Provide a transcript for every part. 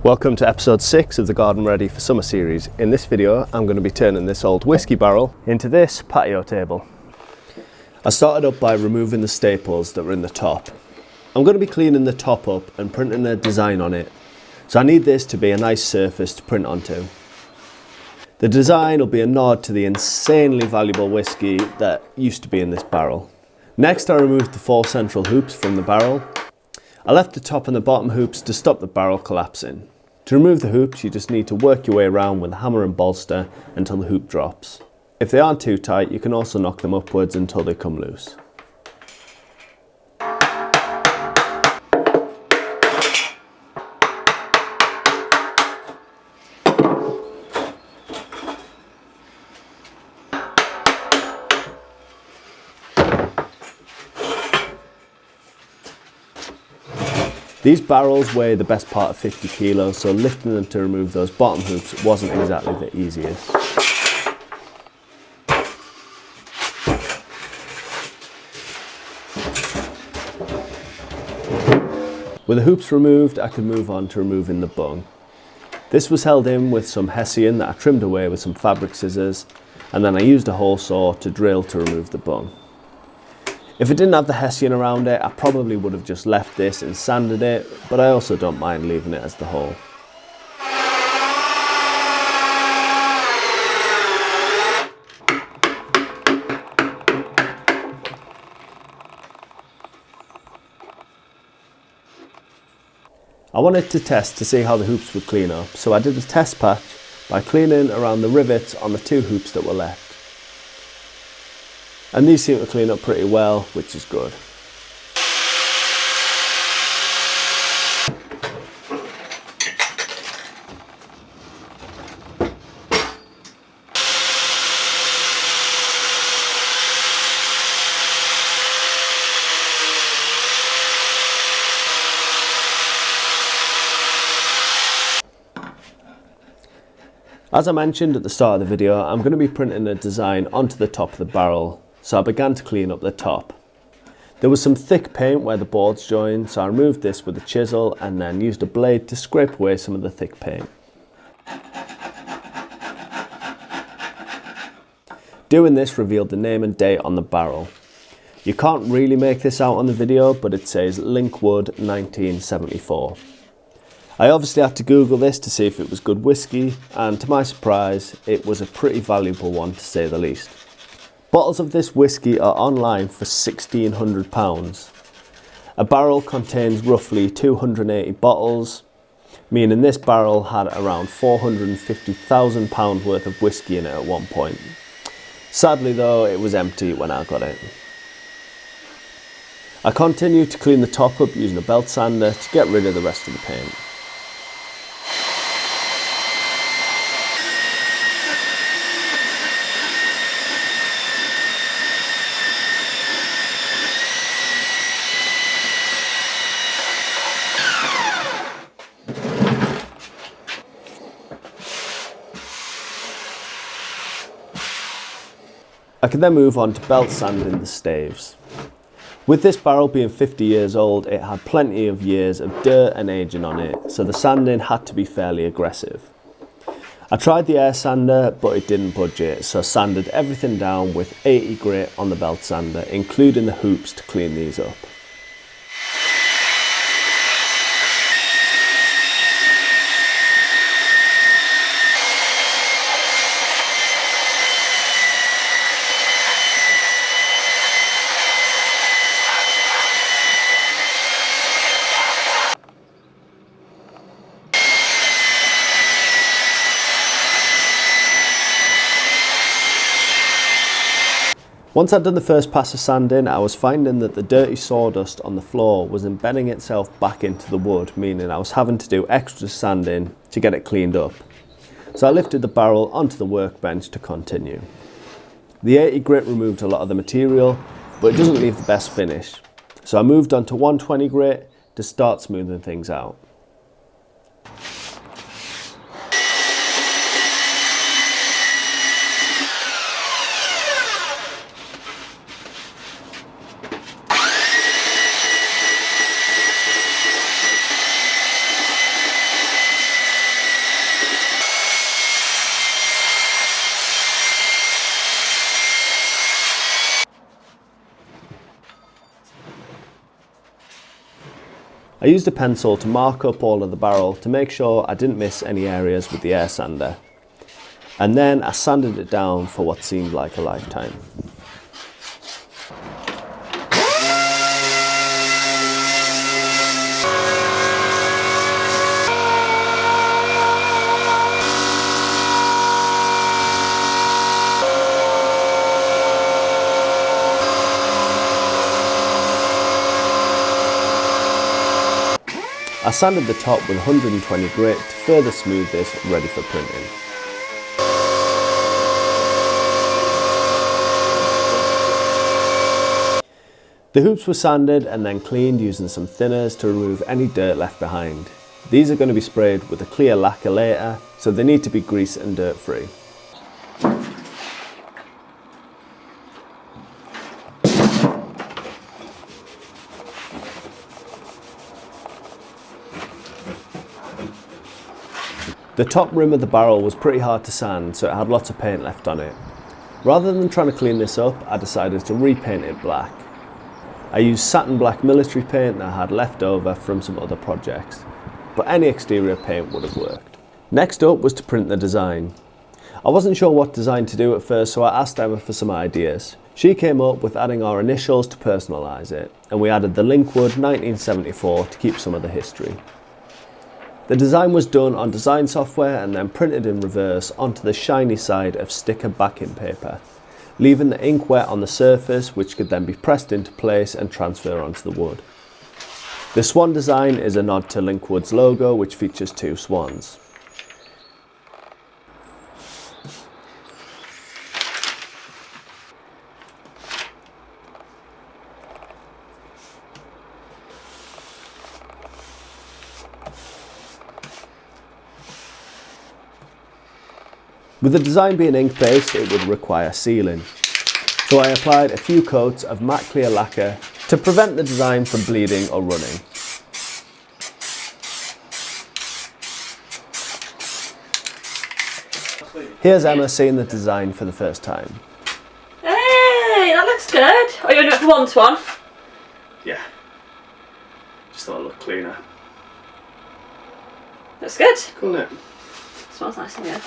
Welcome to episode 6 of the Garden Ready for Summer series. In this video I'm going to be turning this old whiskey barrel into this patio table. I started up by removing the staples that were in the top. I'm going to be cleaning the top up and printing a design on it, so I need this to be a nice surface to print onto. The design will be a nod to the insanely valuable whiskey that used to be in this barrel. Next I removed the 4 central hoops from the barrel. I left the top and the bottom hoops to stop the barrel collapsing. To remove the hoops, you just need to work your way around with a hammer and bolster until the hoop drops. If they aren't too tight, you can also knock them upwards until they come loose. These barrels weigh the best part of 50 kilos, so lifting them to remove those bottom hoops wasn't exactly the easiest. With the hoops removed, I could move on to removing the bung. This was held in with some hessian that I trimmed away with some fabric scissors, and then I used a hole saw to drill to remove the bung. If it didn't have the hessian around it, I probably would have just left this and sanded it, but I also don't mind leaving it as the hole. I wanted to test to see how the hoops would clean up, so I did a test patch by cleaning around the rivets on the 2 hoops that were left. And these seem to clean up pretty well, which is good. As I mentioned at the start of the video, I'm going to be printing a design onto the top of the barrel, so I began to clean up the top. There was some thick paint where the boards joined, so I removed this with a chisel and then used a blade to scrape away some of the thick paint. Doing this revealed the name and date on the barrel. You can't really make this out on the video, but it says Linkwood 1974. I obviously had to Google this to see if it was good whiskey, and to my surprise, it was a pretty valuable one to say the least. Bottles of this whiskey are online for £1,600. A barrel contains roughly 280 bottles, meaning this barrel had around £450,000 worth of whiskey in it at one point. Sadly though, it was empty when I got it. I continued to clean the top up using a belt sander to get rid of the rest of the paint. I can then move on to belt sanding the staves. With this barrel being 50 years old, it had plenty of years of dirt and aging on it, so the sanding had to be fairly aggressive. I tried the air sander, but it didn't budge it, so I sanded everything down with 80 grit on the belt sander, including the hoops to clean these up. Once I'd done the first pass of sanding, I was finding that the dirty sawdust on the floor was embedding itself back into the wood, meaning I was having to do extra sanding to get it cleaned up. So I lifted the barrel onto the workbench to continue. The 80 grit removed a lot of the material, but it doesn't leave the best finish. So I moved on to 120 grit to start smoothing things out. used a pencil to mark up all of the barrel to make sure I didn't miss any areas with the air sander. And then I sanded it down for what seemed like a lifetime. I sanded the top with 120 grit to further smooth this ready for printing. The hoops were sanded and then cleaned using some thinners to remove any dirt left behind. These are going to be sprayed with a clear lacquer later, so they need to be grease and dirt free. The top rim of the barrel was pretty hard to sand, so it had lots of paint left on it. Rather than trying to clean this up, I decided to repaint it black. I used satin black military paint that I had left over from some other projects, but any exterior paint would have worked. Next up was to print the design. I wasn't sure what design to do at first, so I asked Emma for some ideas. She came up with adding our initials to personalise it, and we added the linkwood 1974 to keep some of the history. The design was done on design software and then printed in reverse onto the shiny side of sticker backing paper, leaving the ink wet on the surface, which could then be pressed into place and transfer onto the wood. The swan design is a nod to Linkwood's logo, which features two swans. With the design being ink-based, it would require sealing. So I applied a few coats of matte clear lacquer to prevent the design from bleeding or running. Here's Emma seeing the design for the first time. Hey, that looks good. Are you going to do it for one swan? Yeah. Just thought it looked cleaner. Looks good. Cool, isn't it? Smells nice in here.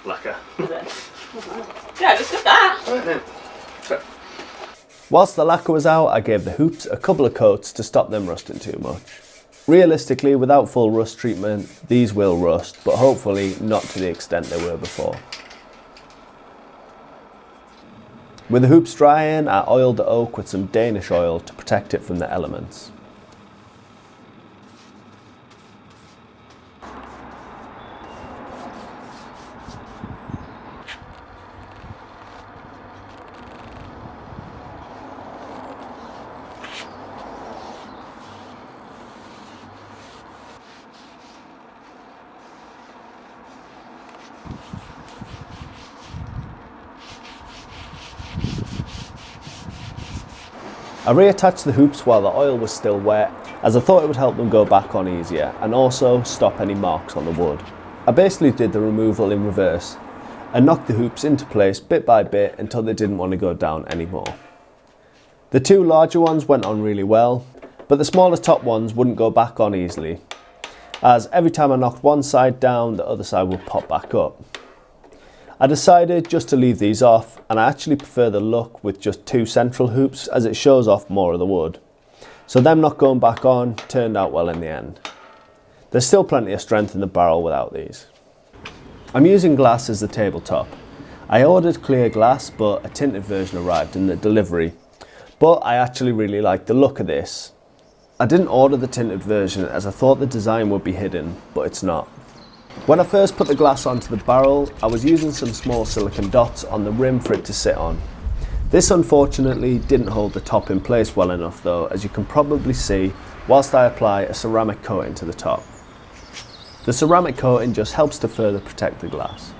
Lacquer. Yeah, just good that. Right then. So, whilst the lacquer was out, I gave the hoops a couple of coats to stop them rusting too much. Realistically, without full rust treatment, these will rust, but hopefully not to the extent they were before. With the hoops drying, I oiled the oak with some Danish oil to protect it from the elements. I reattached the hoops while the oil was still wet, as I thought it would help them go back on easier and also stop any marks on the wood. I basically did the removal in reverse and knocked the hoops into place bit by bit until they didn't want to go down anymore. The two larger ones went on really well, but the smaller top ones wouldn't go back on easily, as every time I knocked one side down, the other side would pop back up. I decided just to leave these off, and I actually prefer the look with just two central hoops as it shows off more of the wood. So them not going back on turned out well in the end. There's still plenty of strength in the barrel without these. I'm using glass as the tabletop. I ordered clear glass, but a tinted version arrived in the delivery. But I actually really like the look of this. I didn't order the tinted version as I thought the design would be hidden, but it's not. When I first put the glass onto the barrel, I was using some small silicone dots on the rim for it to sit on. This unfortunately didn't hold the top in place well enough though, as you can probably see whilst I apply a ceramic coating to the top. The ceramic coating just helps to further protect the glass.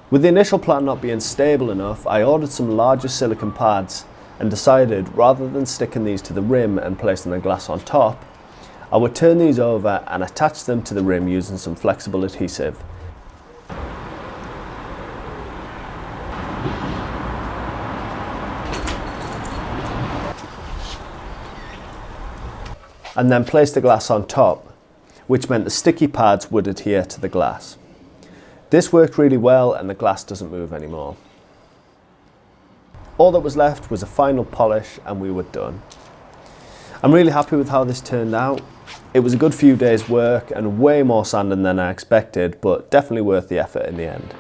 With the initial plan not being stable enough, I ordered some larger silicone pads and decided rather than sticking these to the rim and placing the glass on top, I would turn these over and attach them to the rim using some flexible adhesive. and then placed the glass on top, which meant the sticky pads would adhere to the glass. This worked really well and the glass doesn't move anymore. All that was left was a final polish and we were done. I'm really happy with how this turned out. It was a good few days work and way more sanding than I expected, but definitely worth the effort in the end.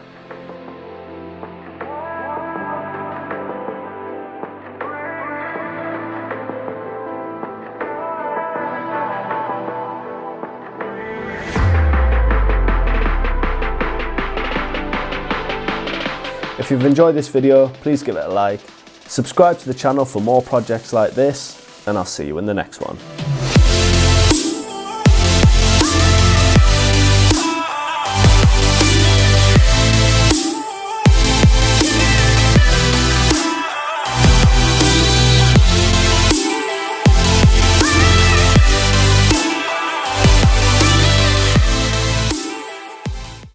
If you've enjoyed this video, please give it a like, subscribe to the channel for more projects like this, and I'll see you in the next one.